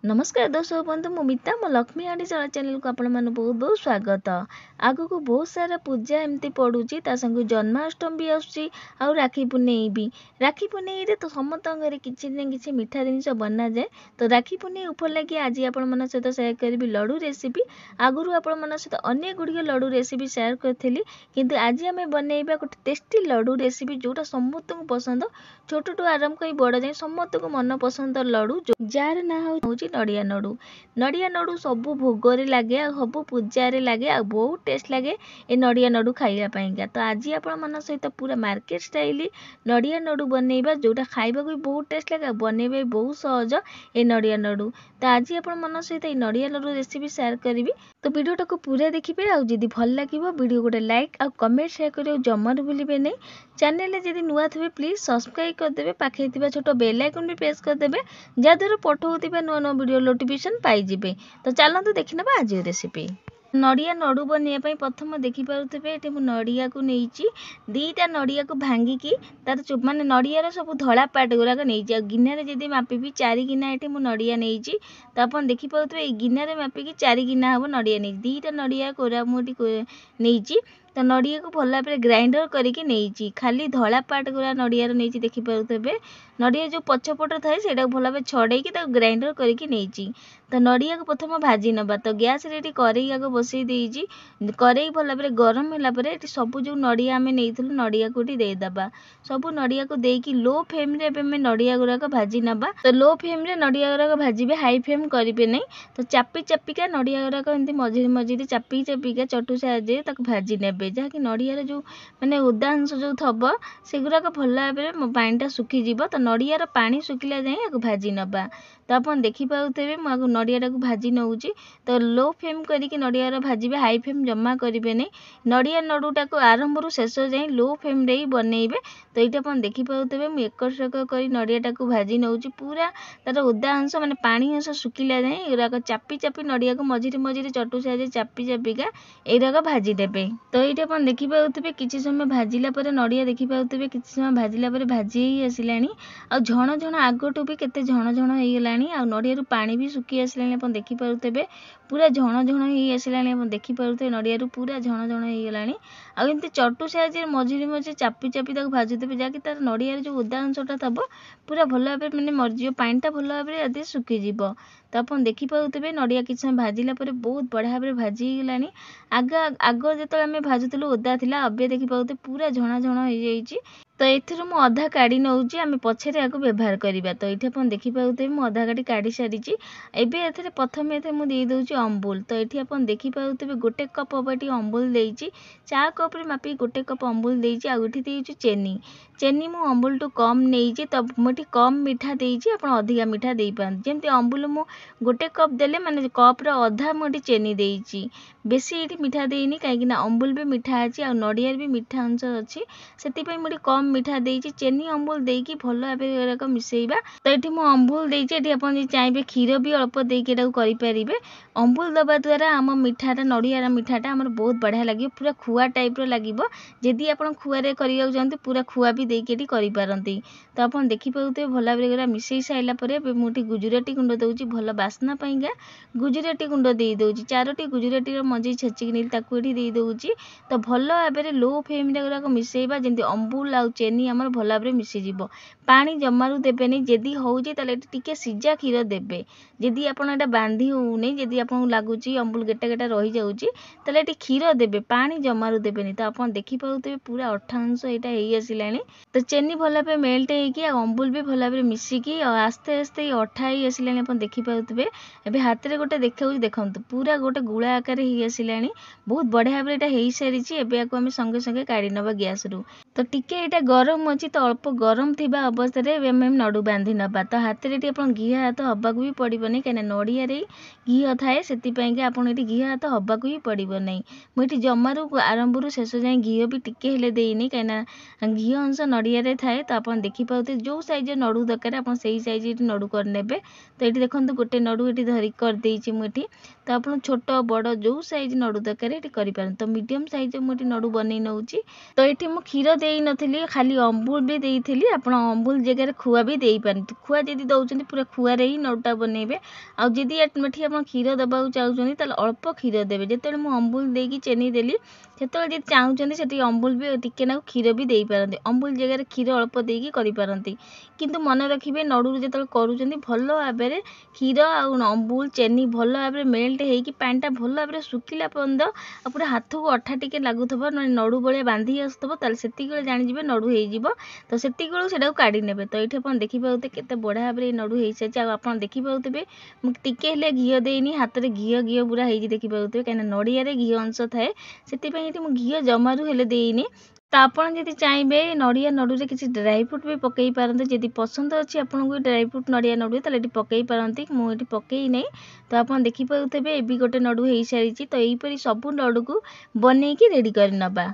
नमस्कार दर्शक बंधु मु मिता मो लक्ष्मी आंटी चैनल को आपण मन बहुत बहुत स्वागत। आगु को बहुत सारा पूजा एमती पड़ुची ता संग जन्माष्टमी भी आसुची आउ राखी पुनेई भी। राखी पुनेई रे तो समस्त घरे किछि न किछि मिठा जिनिस बना जाए। तो राखी पुनेई उपर लगी आज आपण मन सहित शेयर करबी लड्डू रेसिपी। आगुरु आपण मन सहित अनेक गुडी लड्डू रेसिपी शेयर करथिली, किंतु आज आमे बनेइबा गोटे टेस्टी लड्डू रेसिपी जोटा समस्त को पसंद, छोट टू आरंभ करी बड़ जाए समस्त को मन पसंद लड्डू जार ना होउची नड़िया नड़ू। नड़िया नड़ू सबू भोगरे लगे, सबू पूजा लगे, आ बहुत टेस्ट लगे ए नड़िया नड़ू खाइबा पाइंका। तो आज आपण मन सहित पूरा मार्केट स्टाइल नड़िया नड़ू बनइबा जोटा खाइबा को बहुत टेस्ट लगे, बनइबा बहुत सहज ए नड़िया नड़ू। तो आज आपण मन सहित ए नड़िया नड़ू रेसिपी शेयर करी। तो वीडियोटा को पूरा देखिए, आ जदि भल लगे वीडियो गोटे लाइक आ कमेंट शेयर करियो जमार भूलिबे नहीं। चैनल जदि नुआ थे प्लीज सब्सक्राइब करदेवे, पाखे छोट बेल आइकन भी प्रेस करदेवे जहाँद्वारा पठाउथिबा नुआ नुआ वीडियो नोटिफिकेशन पाइजिबे। तो चलतु देखिनबा आज रेसिपी। नड़िया नड़ू बनइबा प्रथम देखिपे ये नड़िया को नहीं दीटा नड़िया को भांगिकी तार माने नड़ियार सब धला पार्ट गुराक नहीं गिनारे जदि मापिबी 4 गिना ये नड़िया नहीं। तो आप देखिपे गिनारे मापिकी 4 गिना हम नड़िया नहीं, दीटा नड़िया कोरा मुठी नहीं। तो नड़िया को भल भाव ग्राइंडर करके नहीं, खाली धला पार्ट गुरा नड़ियार नहीं देखिपे। नड़िया जो पछपट थाए से भल भाव छड़े ग्राइंडर करके नहीं। तो नड़िया को प्रथम भाजी नवा। तो गैस रे कड़ई आग बसई देजी, कड़ई भल भाव गरम है सब जो नड़िया आम नहीं नड़िया को देदेबा। सब नड़िया को देकी लो फ्लेम रे नड़िया गुराक भाजी नवा। तो लो फ्लेम रे नड़िया गुराक भाजिबे, हाई फ्लेम करेंगे नहीं। तो चापी चापिका नड़िया गुराक एमती मझिरे मझिरे चापी चापिका चटू साहाଯ୍ୟରେ ताको भाजी नेबे, जहाँकि नड़ियार जो माने उदा अंश जो थब सेगुराक भल भाव पानीटा सुखीजिब। तो नड़ियार पानी सुखिला जाए आगु भाजी नवा। तो आप देखिपे मुझे नड़िया को भाजी नौची। तो लो फ्लेम करके नड़िया भाजिबे, हाई फ्लेम जमा करेंगे नहीं। नड़िया नड़ूटा को आरंभ रू शेष जाए लो फ्लेम रे बनइबे। तो ये आप देखिपे मुझे एकर सेकर कर नड़ियाटा को भाजी नौची, पूरा तार उदा अंश माने पानी अंश सुखिला जाए एगुराक चापी चापी नड़िया को मझिरे मझिरे चटू साहाଯ୍ୟରେ चापी चापिका एगुराक भाजी देबे। तो ये आप देखिपे किसी समय भाजिला पर नड़िया देखिपे किसी समय भाजिला पर भाजी ही आसिलानी, आ झण झण आगटू भी केते झण झण हो गलानी, आ नड़िया पानी भी सुखी आसिलानी। आप देखिपे पूरा झण झण हो आसिलानी, आप देखिपे नड़िया पूरा झण झण हो गलानी। आ एमती चटू साहाଯ୍ୟରେ मझिरे मझिरे चापी चापी भाजुदेवे, जहाँकि तार नड़ियार जो उदा अंशटा थब पूरा भल भाव मैंने मरिज पानीटा भल भाव आदि सुखीजिब। तो आप देखिपे नड़िया किसी समय भाजिला पर बहुत बढ़िया भाव भाजी गलानी। आग आग जो आम भाजुलु ओदा थिला, अबे देखिपे पूरा झण झण हो जाइए। तो एथिरो मु अधा काढ़ी नौची, आम पछरे आगु व्यवहार करिबा। तो ये आप देखिपे मु अधा काढ़ी काढ़ी सारी। एबे एथिरे प्रथम मु दे दउची अम्बुल। तो ये आप देखिपे गोटे कप हम ये अम्बुल देइची, चा कप रे मापी गोटे कप अम्बुल देइची। आ एठी देइची चेनी। चेनी मु अम्बुल टू कम नहीं, तो मुझे कम मीठा देइची, आप अधिका मीठा दे पारती। जमती अम्बुल मु गोटे कप देले माने कप रे अधा मुझे चेनी देइची, बेसी ये मीठा देनी कहीं अम्बुल भी मीठा अच्छी आ नड़ियार भी मीठा अंश अच्छी, से मुझे कम मीठा देइची। चेनी अम्बुल देकी भल भाव मिसेइबा। तो ये मुझे अम्बुल देइची, एठी आपण चाहिए क्षीर भी अल्प देकी करें। अम्बुल दबा द्वारा आम मीठाटा नड़ियार मीठाटा आमर बहुत बढ़िया लगे, पूरा खुआ टाइप लगे। जदि आप खुआरे करिया चाहते पूरा खुआ भी देकी करें। तो आप देखिपे भल भाव मिसई सारापर मुझे गुजुराती गुंड दूसरी भल बास्ना पाइंका गुजुराती गुंड दे दूसरी 4टी गुजुराती मझी छेचिक नहीं दे दूसरी। तो भल भाव लो फ्लेम गुराक मिसेइबा, जमी अम्बुल आ चेनी आमर भल भाव मिसीज। पानी जमारू देवेनि, जदि होउची ताले टिके सिजा क्षीर देबे। जदि आपन एटा बांधी होउनी, जदि आपन लागुची अम्बुल गेटा गेटा रही जाउची ताले एटी क्षीर देबे, पानी जमारू देबेनि। तो आपन देखि पाउते पूरा अठा अंश एटा हेई आसिलानी। तो चेनी भल भाव मेल्ट हेकी अम्बुल भी भल भाव मिसिकी आस्ते आस्ते अठा हेई आसिलानी। आपन देखि पाउते एबे हाथ रे गोटे देखाउची, देखंतु पूरा गोटे गुळा आकार हेई आसिलानी, बहुत बढ़िया भाव एटा हेई सारिची। एबे याको आमे संगे संगे काढी नबा गैस रु। तो टिके एटा गरम अछि, तो अल्प गरम थिबा अवस्था रे एबे हम नडू बांधी नबा। तो हाथ रे आपन घी हाथ हबाकू भी पड़िबनी, कहीं नड़िया रे घी थाए से आपन एटी घी हाथ हबाकू ही पड़िब नहीं। मुझे जमारू आरंभ रू शेष जाए घी भी टिके हेले देनी, कहीं घी अंश नड़िया रे थाए। तो आप देखिपे जो साइज नडू दरकार आप सही साइज नडू करने। तो ये देखो गोटे नडू ये धरिक करदे मुझे। तो आप छोट बड़ जो साइज नड़ू दरकार ये करें। तो मीडियम साइज मुझे नड़ू बनई नौ। तो ये मुझे क्षीर दे नी खाली अमूल भी देती आप अमूल जगह खुआ भी दे पारती। खुआ जब दौरान पूरा खुआरे ही नड़ूटा बनइबे। आदि एठी आप क्षीर देवा चाहते तो अल्प क्षीर देवे। जिते मुझे अमूल देकी चेनी देली से चाहते से अमूल भी टिके ना क्षीर भी दे पारती। अमूल जगह क्षीर अल्प देकी करपारती। किंतु मन रखिए नड़ू जो करूँ भल भाव क्षीर अमूल चेनी भल भाव मेल्ट होगी पानीटा भल भाव सुखिला पर्यंत पूरा हाथ को अठा टिके लगुव ना नड़ू भाया बांधी आसुव से जानीजे नड़ू हो। तो से काढ़ी ने। तो ये आप देखिए केते बढ़िया भाव नड़ू हो सारी। आप देखिए टिके घी देनी हाथ में घी घी पूरा हो देखिए कहीं नड़िया घी अंश थाए से घी जमारू हेले देनी। तो आपड़ जब चाहिए नड़िया नड़ू किसी ड्राई फ्रूट भी पकई पारते। जदि पसंद अच्छी आपको ड्राई फ्रूट नड़िया नड़ू तो ये पकई पारती। मुझे पकई नहीं। तो आप देखिए ये भी गोटे नड़ू हो सारी। तो यहीपरी सबू नड़ू को बनईकी रेडी कर नबा।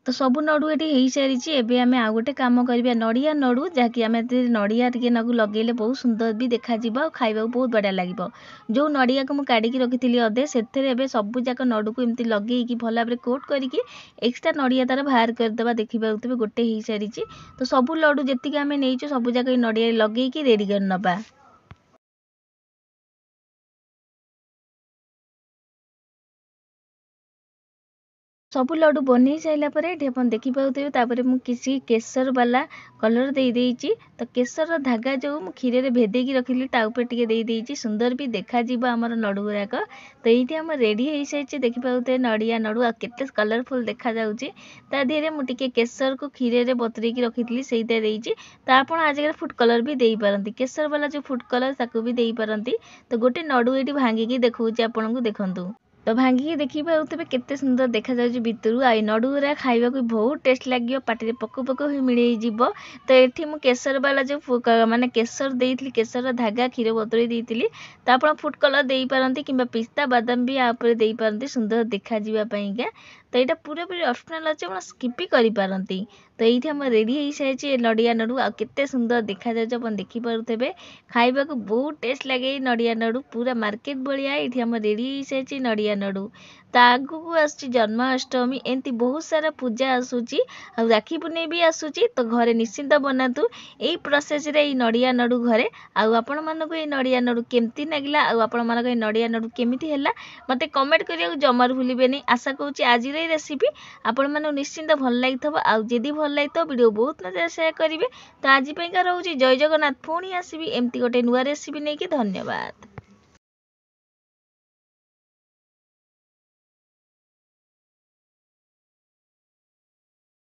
तो सबू नड़ू ये हो सारी। एबे आमे आउ गोटे काम करवा नड़िया नड़ू जहाँकि आम नड़िया टे नगु लगेले बहुत सुंदर भी देखा खाइबा बहुत बढ़िया लगे। जो नड़िया को मुझे काढ़ी रखी अधे से सबू जाक नड़ू को एमती लगे भल भाव कोट करके एक्सट्रा नड़िया तार बाहर करदे देखिए गोटे हो सारी। तो सबू लड्डू जी आम नहीं सबू जाक नड़िया लगे रेडी कर नबा। सबू लड्डू बनई सारापर ये देखिए मुझे किसी केसर वाला कलर दे देइछि। तो केसर धागा जो क्षीर में भेदेकी रखी टे दे सुंदर भी देखा आमर नड़ू गुराक। तो ये आम रेडी हो सारी देखिए नड़िया नड़ू आते कलरफुल देखा ता देहरे मुझे केसर को क्षीर में बतुरेकी रखी से तो आप आजकल फुड कलर भी दे पारती। केसर वाला जो फुड कलर ताकू भी दे पारती। तो गोटे नड़ू ये भांगिकी देखा आपन को देखु। तो भांगिकी देखिए केते सुंदर देखा भितर आई नड़ू गुरा खाइबा बहुत टेस्ट लगे पाटे पक पक हो मिल। तो ये मुझे केसर वाला जो माने केसर देती केसर धागा क्षीर बतुरे देती। तो आप फुड कलर दे पारती कि पिस्ता बादाम भी आप दे पारती सुंदर देखा पाइंका। तो यहाँ पूरा पूरी ऑप्शनल अच्छे आप स्किप भी करें। तो ये आम रेडी हो सारी नड़िया नड़ू आते सुंदर देखा देखिपे खाइबा बहुत टेस्ट लगे नड़िया नड़ू पूरा मार्केट भाया ये आम रेडी हो सारी नड़िया नड़ू। तो आगू आसूँ जन्माष्टमी एमती बहुत सारा पूजा आसूची राखी पुणे भी आसूची। तो घरे निश्चिंत बनातु यही प्रोसेस रे नड़िया नड़ू घरे आपण मानक ये नड़िया नड़ू केमती लगिला आपण मानक नड़िया नड़ू केमिति हैला मते कमेंट करिया जमार भूलिबेनी। आशा करूँ आज रेसिपी आपण मानक निश्चिंत भल लगी आदि भल लगी वीडियो बहुत मजा शेयर करेंगे। तो आज रोचे जय जगन्नाथ पुणी आसबि एमती गोटे नुआ रेसिपी नहीं कि धन्यवाद।